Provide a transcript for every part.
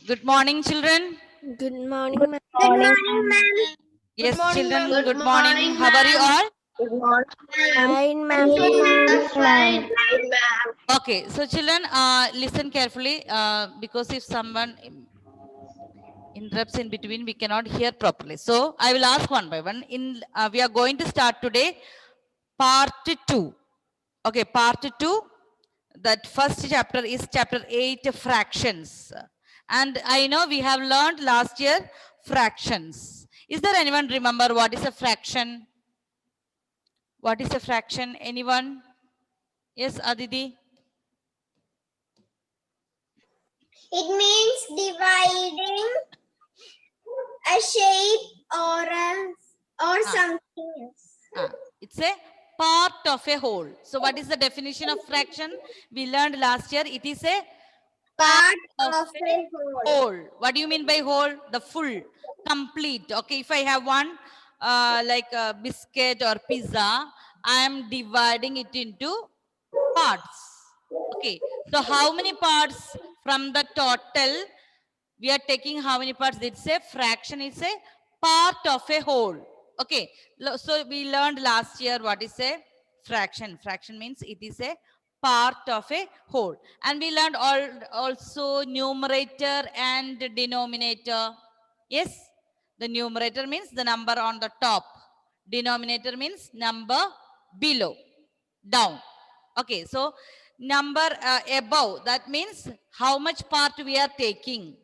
Good morning, children. Good morning, ma'am. Good morning, ma'am. Yes, Good morning, children, ma'am. good Good morning. morning, How are you ma'am. all? Good morning, ma'am. Fine, ma'am. Fine, ma'am. Okay, so children, listen carefully because if someone interrupts in between, we cannot hear properly. So I will ask one by one. We are going to start today part 2. Okay, part 2. That first chapter is chapter 8, fractions. And I know we have learned last year fractions. Is there anyone remember what is a fraction? What is a fraction? Anyone? Yes, Aditi? It means dividing a shape or Ah, something else. it's a part of a whole. So what is the definition of fraction? We learned last year. It is a part Part of of a a whole. whole. What do you mean by whole? The full, complete. Okay, if I have one like a biscuit or pizza, I am dividing it into parts. Okay, so how many parts from the total? We are taking how many parts? It's a fraction. It's a part of a whole. Okay, so we learned last year what is a fraction. Fraction means it is a part of a whole. And we learned also numerator and denominator. Yes, the numerator means the number on the top. Denominator means number below, down. Okay, so number above, that means how much part we are taking.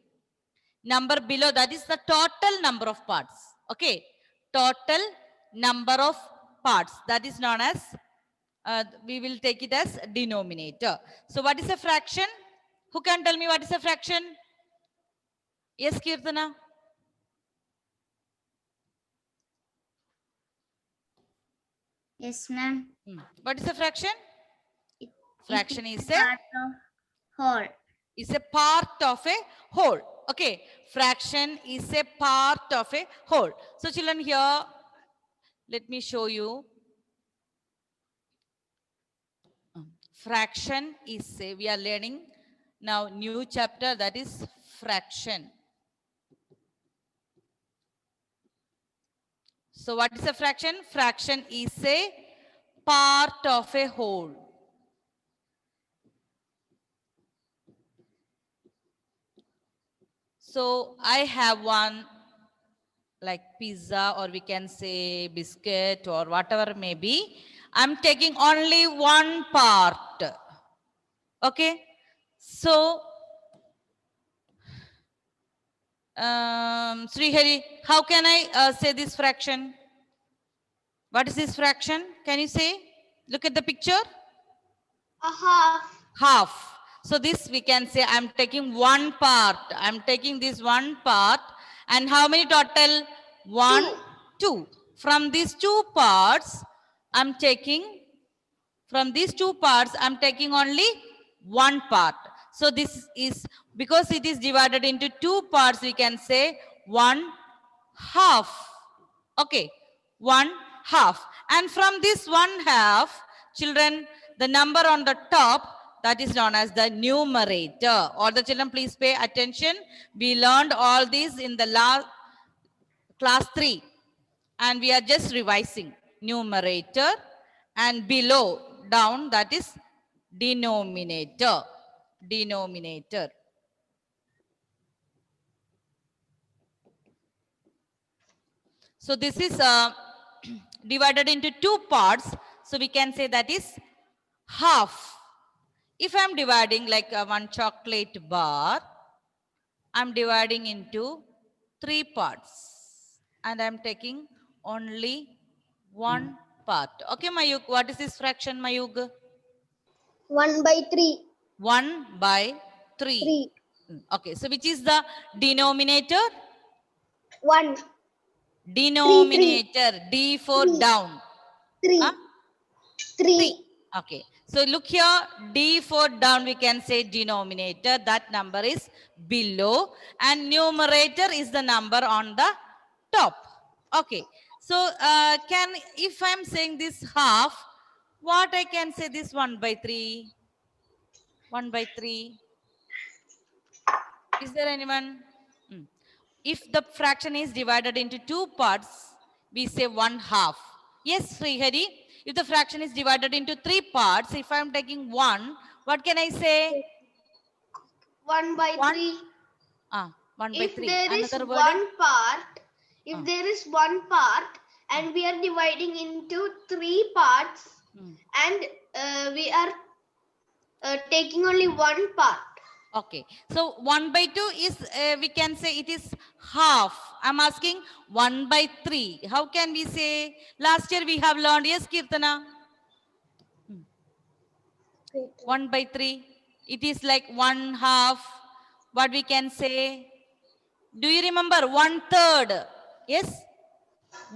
Number below, that is the total number of parts. Okay, total number of parts, that is known as we will take it as denominator. So what is a fraction? Who can tell me what is a fraction? Yes, Kirtana. Yes, ma'am. What is a fraction? Fraction is a Part of whole. part of a whole. Okay, fraction is a part of a whole. So children, here let me show you. Fraction is a, we are learning now new chapter, that is fraction. So what is a fraction? Fraction is a part of a whole. So I have one like pizza, or we can say biscuit, or whatever may be. I'm taking only one part. Okay, so Srihari, how can I say this fraction? What is this fraction? Can you say? Look at the picture. A half. Half. So this we can say I'm taking one part. I'm taking this one part. And how many total? One, two. From these two parts, I'm taking, from these two parts, I'm taking only one part. So this is, because it is divided into two parts, we can say one half. Okay, one half. And from this one half, children, the number on the top, that is known as the numerator. All the children, please pay attention. We learned all these in the last class 3, and we are just revising. Numerator, and below, down, that is denominator. Denominator. So this is divided into two parts. So we can say that is half. If I'm dividing like one chocolate bar, I'm dividing into 3 parts. And I'm taking only one part. Okay, Mayuk, what is this fraction, Mayuk? 1/3. 1 by 3. 3. Okay, so which is the denominator? 1. 3. Denominator, D for down. 3. Huh? 3. Okay, so look here, D for down, we can say denominator, that number is below, and numerator is the number on the top. Okay, so if I'm saying this half, what I can say this 1/3? 1/3. Is there anyone? Hmm. If the fraction is divided into two parts, we say 1/2. Yes, Srihari. If the fraction is divided into three parts, if I am taking 1, what can I say? 1 by 1? 3. 1 by If 3. there is Another word? one part, Ah. if there is one part and we are dividing into 3 parts Hmm. and we are taking only one part. Okay. So 1 by 2 is, we can say it is half. I'm asking 1 by 3. How can we say? Last year we have learned. Yes, Kirtana? 1 by 3. It is like 1/2. What we can say? Do you remember 1/3? Yes?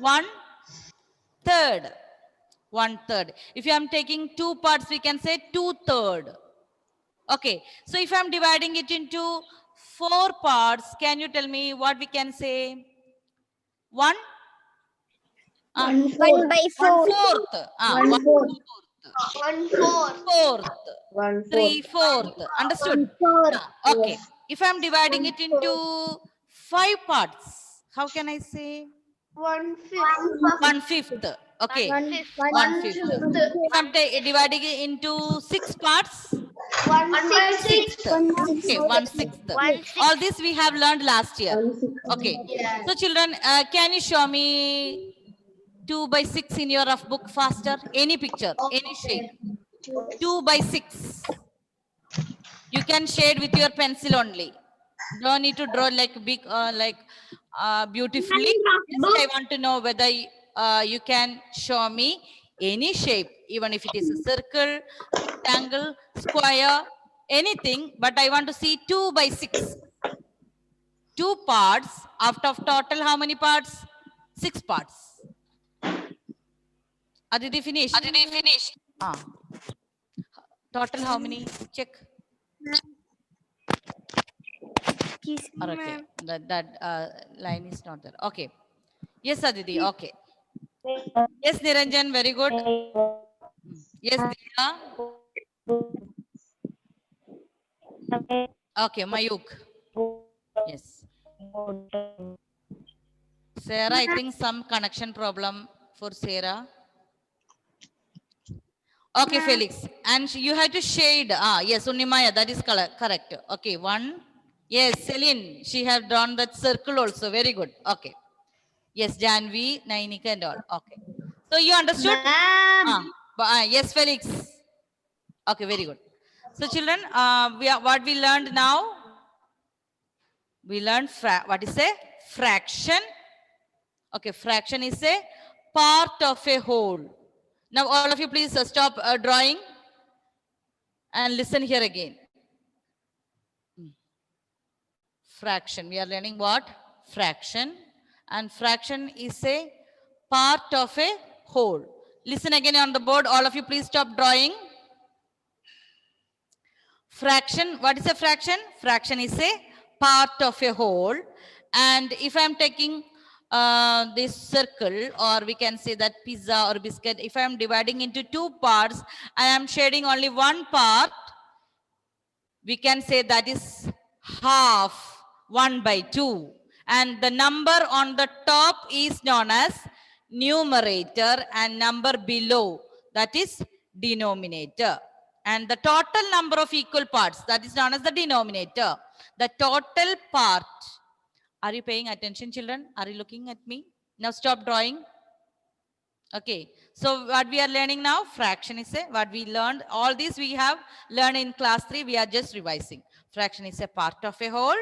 1/3. 1/3. If I am taking two parts, we can say 2/3. Okay. So if I'm dividing it into 4 parts, can you tell me what we can say? 1? 1 by 4. 1/4. 1/4. 1/4. 1/4. 1/4. 3/4. Understood? 1/4. Now, okay. Yes. If I'm dividing it into 5 parts, how can I say? 1/5. 1/5. Okay. 1/5. 1/5. If I'm dividing it into 6 parts, 1/6. 6th. Okay, 1/6. All this we have learned last year. 1/6. Okay. Yes. So children, can you show me 2 by 6 in your rough book faster? Any picture, any shape. 2 by 6. You can shade with your pencil only. Don't need to draw like big, beautifully. Just I want to know whether you can show me any shape, even if it is a circle, rectangle, square, anything. But I want to see 2 by 6. 2 parts. Out of total, how many parts? 6 parts. Aditi finished. Ah. Total how many? Check. Or okay, that line is not there. Okay. Yes, Aditi. Okay. Yes, Niranjan. Very good. Yes, Diya. Okay, Mayuk. Yes. Sarah, I think some connection problem for Sarah. Okay, Felix. And you have to shade. Yes, Unimaya, that is correct. Okay, 1. Yes, Celine, she have drawn that circle also. Very good. Okay. Yes, Janvi, Nainika and all. Okay. So you understood? Yes, Felix. Okay, very good. So children, what we learned now? We learned what is a fraction? Okay, fraction is a part of a whole. Now all of you please stop drawing and listen here again. Fraction. We are learning what? Fraction. And fraction is a part of a whole. Listen again on the board. All of you please stop drawing. Fraction. What is a fraction? Fraction is a part of a whole. And if I'm taking this circle, or we can say that pizza or biscuit, if I'm dividing into 2 parts, I am shading only one part, we can say that is half. 1 by 2. And the number on the top is known as numerator and number below, that is denominator. And the total number of equal parts, that is known as the denominator. The total part. Are you paying attention, children? Are you looking at me? Now stop drawing. Okay, so what we are learning now, fraction is what we learned. All this we have learned in class 3. We are just revising. Fraction is a part of a whole.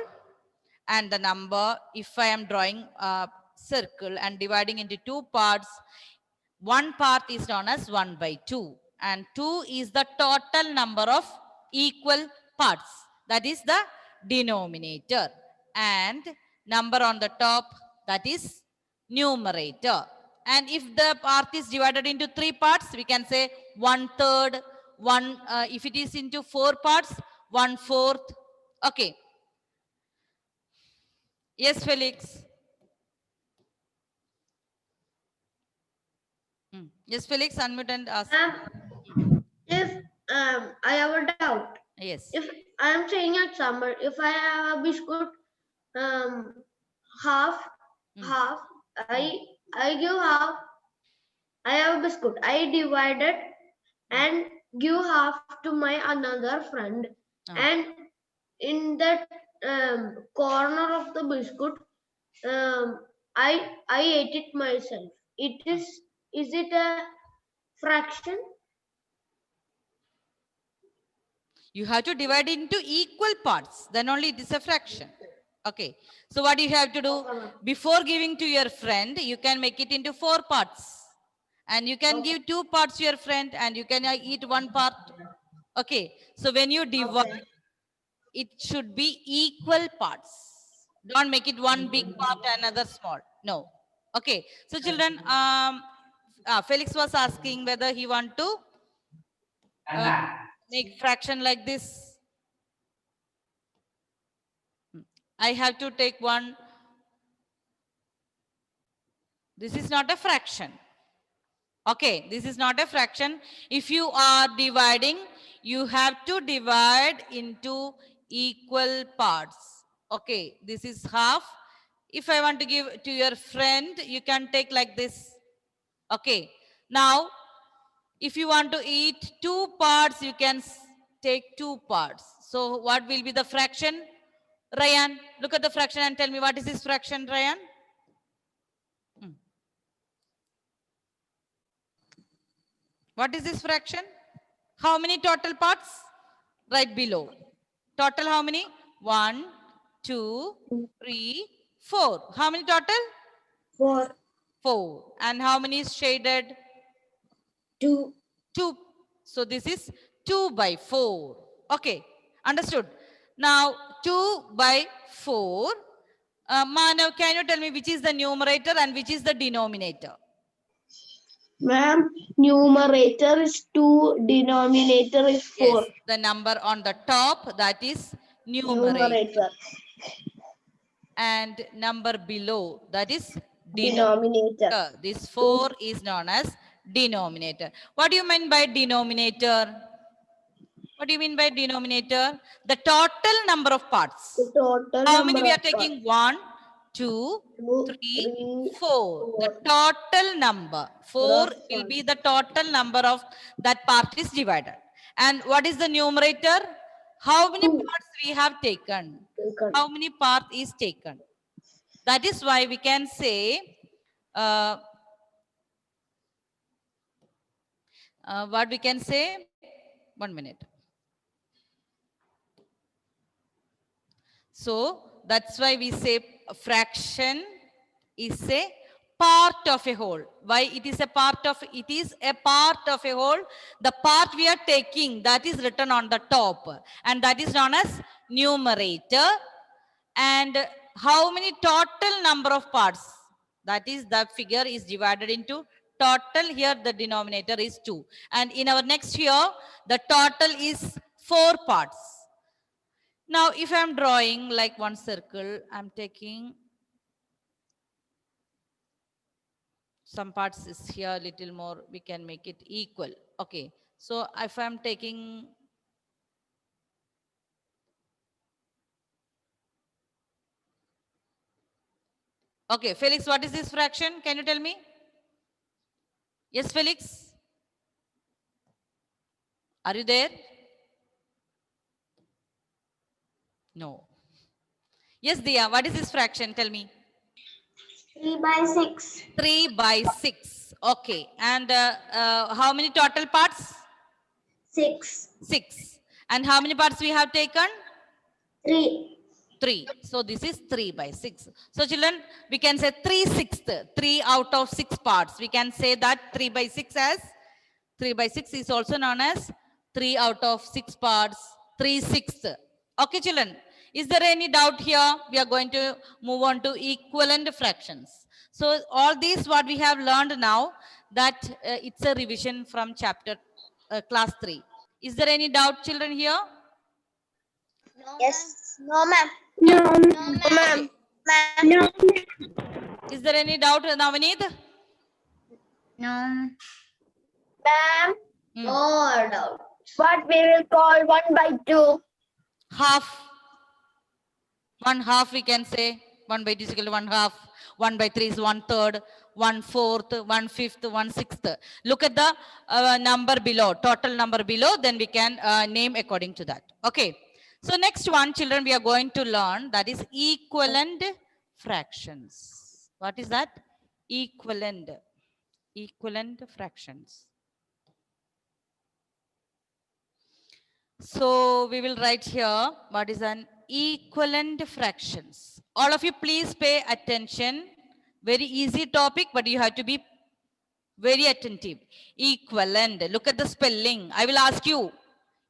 And the number, if I am drawing a circle and dividing into 2 parts, one part is known as 1 by 2. And 2 is the total number of equal parts. That is the denominator. And number on the top, that is numerator. And if the part is divided into 3 parts, we can say 1/3. If it is into 4 parts, 1/4. Okay. Yes, Felix. Yes, Felix, unmute and ask. If I have a doubt. Yes. If I am saying example, if I have a biscuit, half, Mm. half, I give half. I have a biscuit. I divided and give half to my another friend, Ah. and in that corner of the biscuit, I ate it myself. Is it a fraction? You have to divide into equal parts. Then only it is a fraction. Okay. So what you have to do? Before giving to your friend, you can make it into 4 parts. And you can give 2 parts to your friend and you can eat 1 part. Okay. So when you divide, it should be equal parts. Don't make it one big part, another small. No. Okay. So children, Felix was asking whether he want to make fraction like this. I have to take one. This is not a fraction. Okay, this is not a fraction. If you are dividing, you have to divide into equal parts. Okay, this is half. If I want to give to your friend, you can take like this. Okay, now if you want to eat 2 parts, you can take 2 parts. So what will be the fraction? Ryan, look at the fraction and tell me what is this fraction, Ryan? What is this fraction? How many total parts? Right below. Total how many? 1, 2, 3, 4. How many total? 4. 4. And how many is shaded? 2. 2. So this is 2 by 4. Okay. Understood. Now 2 by 4. Manav, can you tell me which is the numerator and which is the denominator? Ma'am, numerator is 2, denominator is 4. Yes, the number on the top, that is numerator. Numerator. And number below, that is Denominator. denominator. This 4 is known as denominator. What do you mean by denominator? What do you mean by denominator? The total number of parts. The total How number many we are of taking? 1, 2, 3, 4. The total number. 4 will be the total number of that part is divided. And what is the numerator? How many parts we have taken? How many part is taken? That is why we can say, what we can say? 1 minute. So that's why we say a fraction is a part of a whole. Why it is a part of? It is a part of a whole. The part we are taking, that is written on the top, and that is known as numerator. And how many total number of parts? That is, the figure is divided into total. Here the denominator is 2. And in our next here, the total is 4 parts. Now, if I'm drawing like one circle, I'm taking some parts is here, little more, we can make it equal. Okay. So if I'm taking okay, Felix, what is this fraction? Can you tell me? Yes, Felix? Are you there? No. Yes, Dia, what is this fraction? Tell me. 3 by 6. 3 by 6. Okay. And how many total parts? 6. 6. And how many parts we have taken? 3. 3. So this is 3 by 6. So children, we can say 3/6. 3 out of 6 parts. We can say that 3 by 6 as 3 by 6 is also known as 3 out of 6 parts. 3/6. Okay, children. Is there any doubt here? We are going to move on to equivalent fractions. So all these what we have learned now, that it's a revision from chapter class 3. Is there any doubt, children, here? Yes. No, ma'am. No, ma'am. No. Is there any doubt, Navneet? No. Ma'am. Hmm. No doubt. What we will call 1/2. Half. 1/2 we can say. 1/2 is equal to 1/2. 1/3 is 1/3. 1/4, 1/5, 1/6. Look at the number below, total number below, then we can name according to that. Okay. So next one, children, we are going to learn, that is equivalent fractions. What is that? Equivalent fractions. So we will write here what is an equivalent fractions. All of you please pay attention. Very easy topic, but you have to be very attentive. Equivalent. Look at the spelling. I will ask you.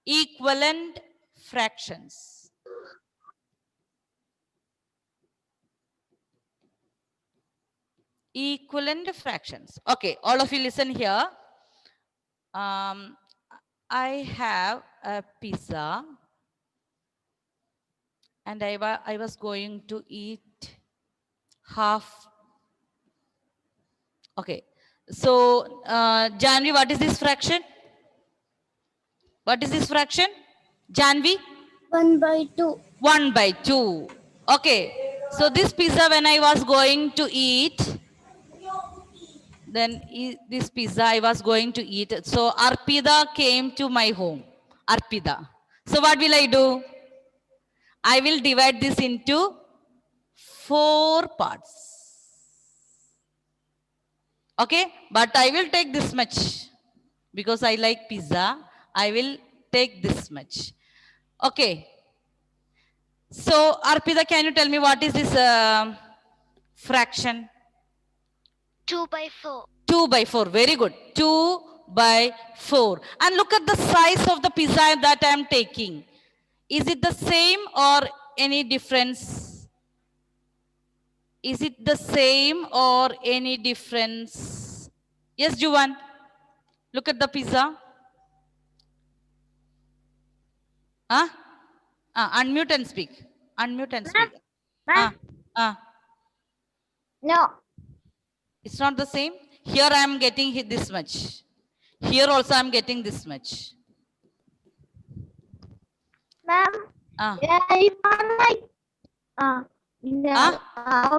Equivalent fractions. Equivalent fractions. Okay, all of you listen here. I have a pizza and I was going to eat half. Okay, so Janvi, what is this fraction? What is this fraction? Janvi? 1/2. 1/2. Okay, so this pizza when I was going to eat, then this pizza I was going to eat. So Arpida came to my home. Arpida. So what will I do? I will divide this into 4 parts. Okay, but I will take this much because I like pizza. I will take this much. Okay. So Arpida, can you tell me what is this fraction? 2/4. 2/4. Very good. 2/4. And look at the size of the pizza that I am taking. Is it the same or any difference? Is it the same or any difference? Yes, Juwan. Look at the pizza. Huh? Unmute and speak. Unmute and speak. No. It's not the same. Here I am getting this much. Here also I am getting this much. Ma'am. Yeah, it's not like.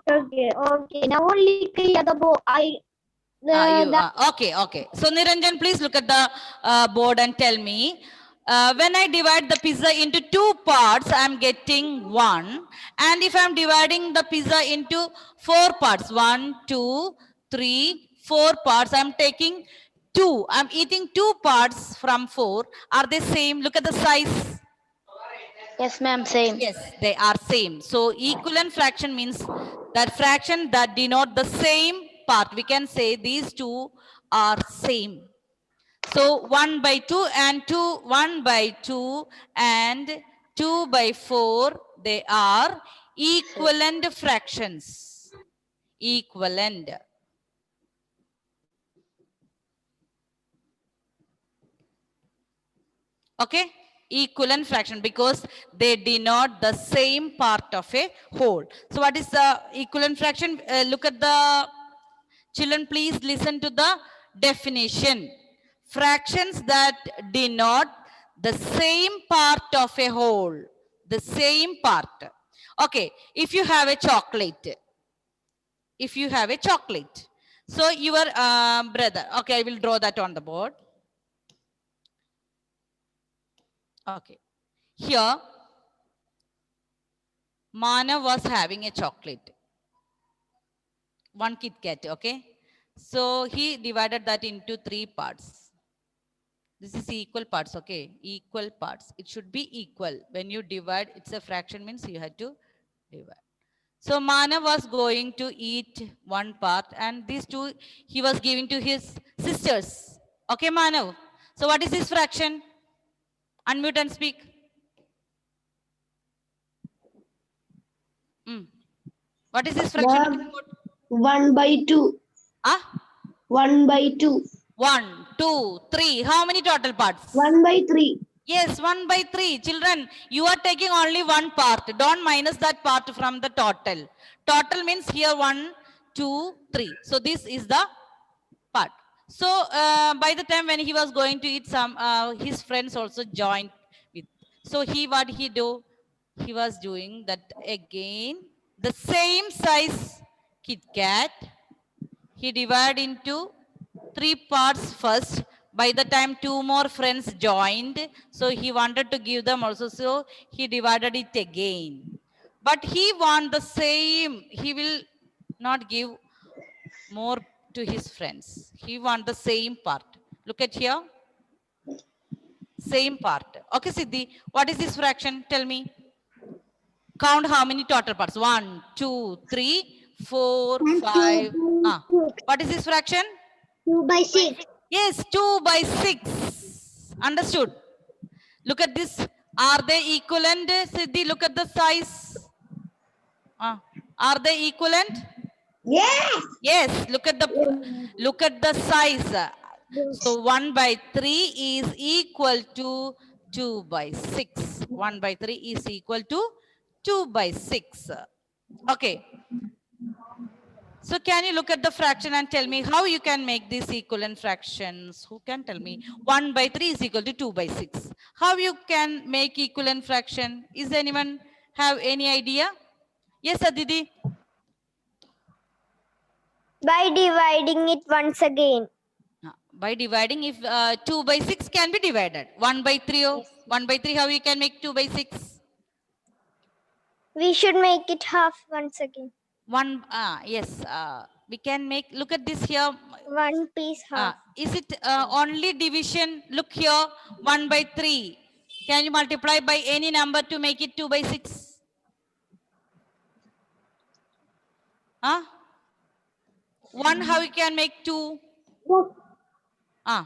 Okay. Now only clear the board. Okay. So Niranjan, please look at the board and tell me. When I divide the pizza into 2 parts, I am getting 1. And if I am dividing the pizza into 4 parts, 1, 2, 3, 4 parts, I am taking 2. I am eating 2 parts from 4. Are they same? Look at the size. Yes, ma'am, same. Yes, they are same. So equivalent fraction means that fraction that denote the same part. We can say these two are same. So 1/2 and 1/2 and 2/4, they are equivalent fractions. Equivalent. Okay? Equivalent fraction because they denote the same part of a whole. So what is the equivalent fraction? Look at the children, please listen to the definition. Fractions that denote the same part of a whole. The same part. Okay, if you have a chocolate. If you have a chocolate. So your brother. Okay, I will draw that on the board. Okay. Here, Manav was having a chocolate. 1 Kit Kat, okay? So he divided that into 3 parts. This is equal parts, okay? Equal parts. It should be equal. When you divide, it's a fraction means you have to divide. So Manav was going to eat 1 part and these 2 he was giving to his sisters. Okay, Manav? So what is this fraction? Unmute and speak. What is this fraction? 1/2. 1/2. 1, 2, 3. How many total parts? 1/3. Yes, 1/3. Children, you are taking only 1 part. Don't minus that part from the total. Total means here 1, 2, 3. So this is the part. So by the time when he was going to eat some, his friends also joined with. So what he do? He was doing that again. The same size Kit Kat, he divided into 3 parts first. By the time 2 more friends joined, so he wanted to give them also. So he divided it again. But he want the same. He will not give more to his friends. He want the same part. Look at here. Same part. Okay, Siddhi, what is this fraction? Tell me. Count how many total parts. 1, 2, 3, 4, 5. Ah. What is this fraction? 2/6. Yes, 2 by 6. Understood. Look at this. Are they equivalent, Siddhi? Look at the size. Are they equivalent? Yes. Yes, look at the size. So 1 by 3 is equal to 2 by 6. 1 by 3 is equal to 2 by 6. Okay. So can you look at the fraction and tell me how you can make these equivalent fractions? Who can tell me? 1 by 3 is equal to 2 by 6. How you can make equivalent fraction? Is anyone have any idea? Yes, Aditi. By dividing it once again. By dividing, if 2 by 6 can be divided. 1 by 3, oh, Yes. 1 by 3, how you can make 2 by 6? We should make it half once again. Yes, we can make, look at this here. One piece half. Is it only division? Look here, 1 by 3. Can you multiply by any number to make it 2 by 6? Huh? 1, how you can make 2?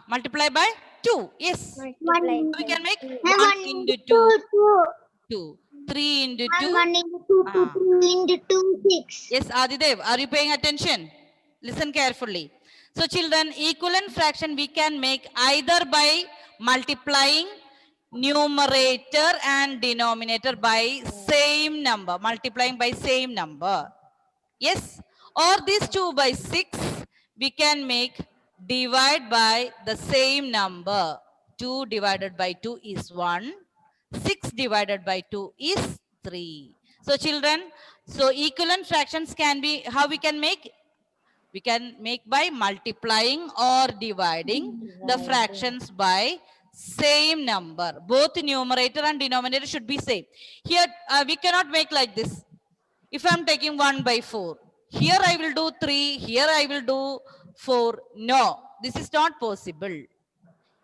Multiply by 2. Yes. Multiply We can make by 1 into 2. 2. 3 into 2. 1 into 2, 2 into 2, 6. Yes, Adidev, are you paying attention? Listen carefully. So children, equivalent fraction we can make either by multiplying numerator and denominator by same number, multiplying by same number. Yes, or this 2 by 6 we can make divide by the same number. 2 divided by 2 is 1. 6 divided by 2 is 3. So children, so equivalent fractions can be, how we can make? We can make by multiplying or dividing the fractions by same number. Both numerator and denominator should be same. Here we cannot make like this. If I'm taking 1 by 4, here I will do 3, here I will do 4. No, this is not possible.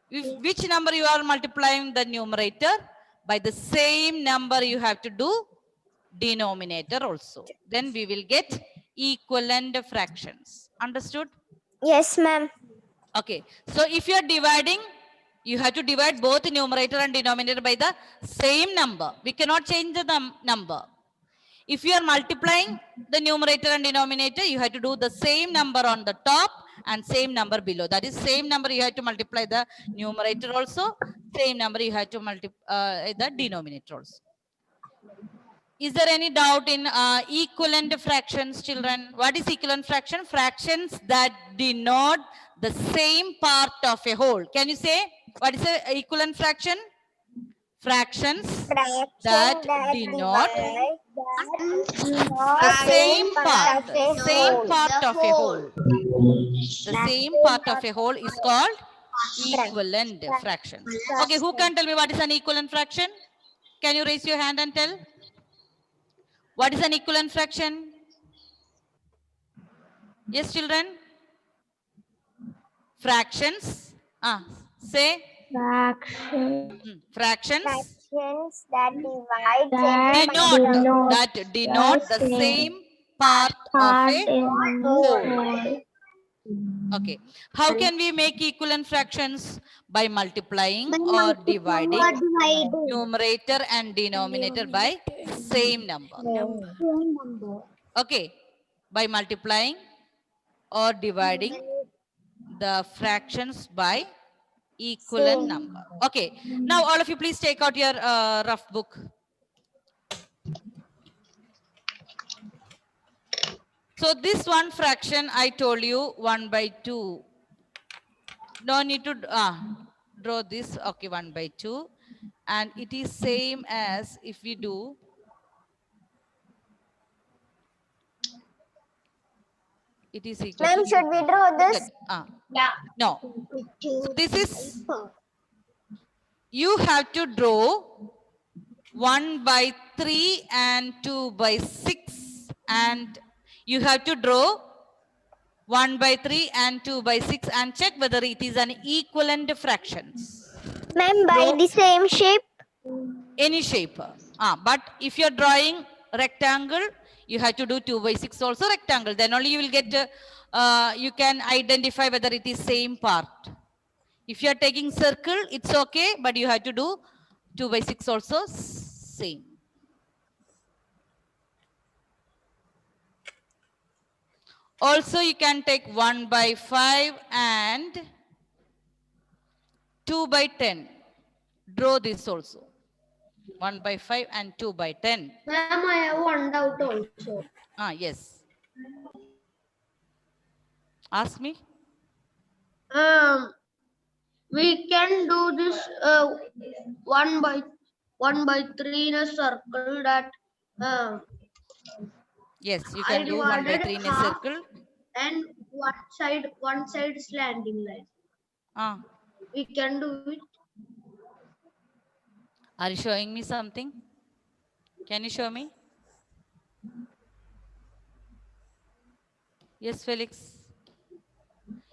Which number you are multiplying the numerator? By the same number you have to do denominator also. Then we will get equivalent fractions. Understood? Yes, ma'am. Okay. So if you are dividing, you have to divide both numerator and denominator by the same number. We cannot change the number. If you are multiplying the numerator and denominator, you have to do the same number on the top and same number below. That is same number you have to multiply the numerator also. Same number you have to multiply the denominator also. Is there any doubt in equivalent fractions, children? What is equivalent fraction? Fractions that denote the same part of a whole. Can you say what is an equivalent fraction? Fractions that denote the same part of a whole. The same part of a whole is called equivalent fractions. Okay, who can tell me what is an equivalent fraction? Can you raise your hand and tell? What is an equivalent fraction? Yes, children? Fractions. Say. Fractions. Fractions that divide Denote the same part of a whole. Okay. How can we make equivalent fractions? By multiplying or dividing numerator and denominator by same number. Okay. By multiplying or dividing the fractions by equivalent number. Okay. Now all of you please take out your rough book. So this one fraction I told you 1 by 2. No need to draw this. Okay, 1 by 2. And it is same as if we do. It is equal Ma'am, to should we draw look this? at, Yeah. no. So this is, you have to draw 1 by 3 and 2 by 6. And you have to draw 1 by 3 and 2 by 6 and check whether it is an equivalent fractions. Ma'am, by Draw the same shape. any shape. But if you're drawing rectangle, you have to do 2 by 6 also rectangle. Then only you will get, you can identify whether it is same part. If you are taking circle, it's okay, but you have to do 2 by 6 also same. Also, you can take 1 by 5 and 2 by 10. Draw this also. 1 by 5 and 2 by 10. Ma'am, I have one doubt also. Yes. Ask me. We can do this 1 by 3 in a circle that Yes, you I can do 1 by divided 3 in a half. circle. And one side slanting line. We can do it. Are you showing me something? Can you show me? Yes, Felix.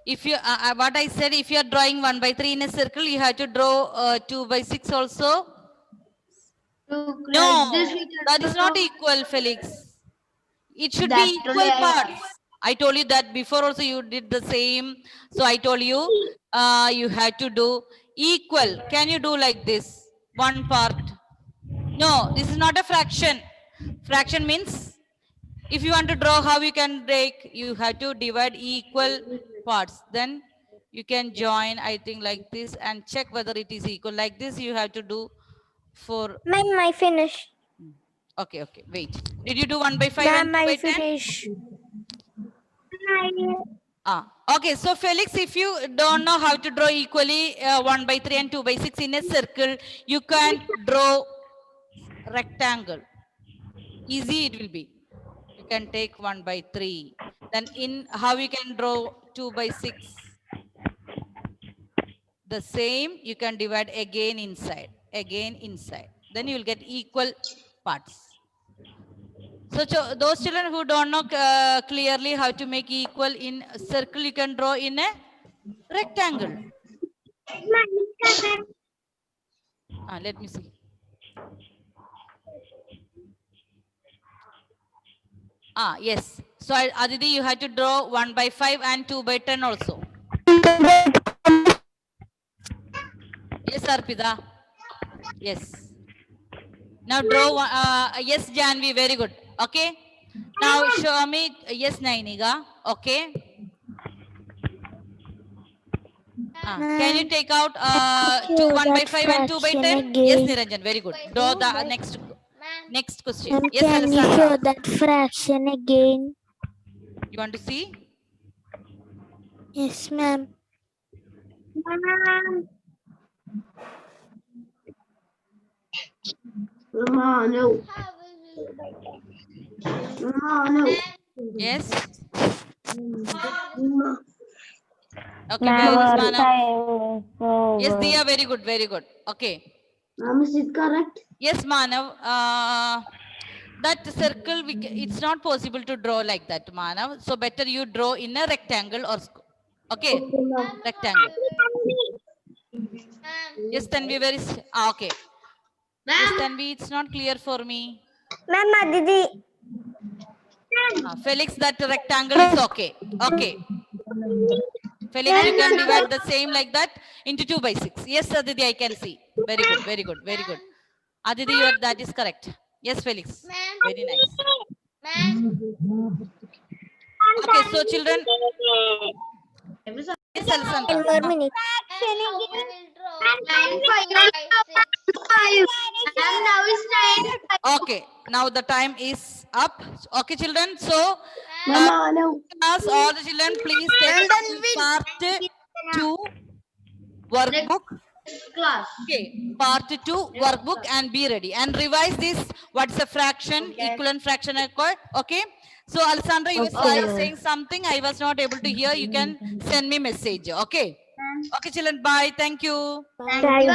If you, what I said, if you are drawing 1 by 3 in a circle, you have to draw 2 by 6 also. No, that is not equal, Felix. It should be equal parts. I told you that before also you did the same. So I told you, you have to do equal. Can you do like this? One part. No, this is not a fraction. Fraction means if you want to draw how you can break, you have to divide equal parts. Then you can join, I think, like this and check whether it is equal. Like this, you have to do for. Ma'am, I finish. Okay, wait. Did you do 1 by 5 and 2 by 10? finish. Okay, so Felix, if you don't know how to draw equally 1 by 3 and 2 by 6 in a circle, you can draw rectangle. Easy it will be. You can take 1 by 3. Then in how you can draw 2 by 6? The same, you can divide again inside. Then you will get equal parts. So those children who don't know clearly how to make equal in a circle, you can draw in a rectangle. Let me see. Yes. So Aditi, you have to draw 1 by 5 and 2 by 10 also. Yes, Arpita. Yes. Now draw, yes, Janvi, very good. Okay. Now show me, yes, Nainiga. Okay. Can you take out 1 by 5 and 2 by 10? Yes, Niranjan, very good. Draw the next question. Yes, Can you Alessandra. show that fraction again? You want to see? Yes, ma'am. No. Yes. Okay, where is Manav? Yes, Diya, very good, very good. Okay. Ma'am, is it correct? Yes, Manav. That circle, it's not possible to draw like that, Manav. So better you draw in a rectangle or okay, rectangle. Yes, Tanvi, where is? Okay. Yes, Tanvi, it's not clear for me. Ma'am, Aditi. Felix, that rectangle is okay. Okay. Felix, you can divide the same like that into 2 by 6. Yes, Aditi, I can see. Very good, very good, very good. Aditi, that is correct. Yes, Felix. Very nice. Okay, so children. Yes, Alessandra. 10 more minutes. And now it's 9. Okay, now the time is up. Okay, children. So, No. class, all the children, please take part 2 workbook. Class. Okay, part 2 workbook and be ready and revise this. What's a fraction, equivalent fraction accord? Okay. So Alessandra, you were Okay, ma'am. saying something. I was not able to hear. You can send me message. Okay. Okay, children. Bye. Thank you. Thank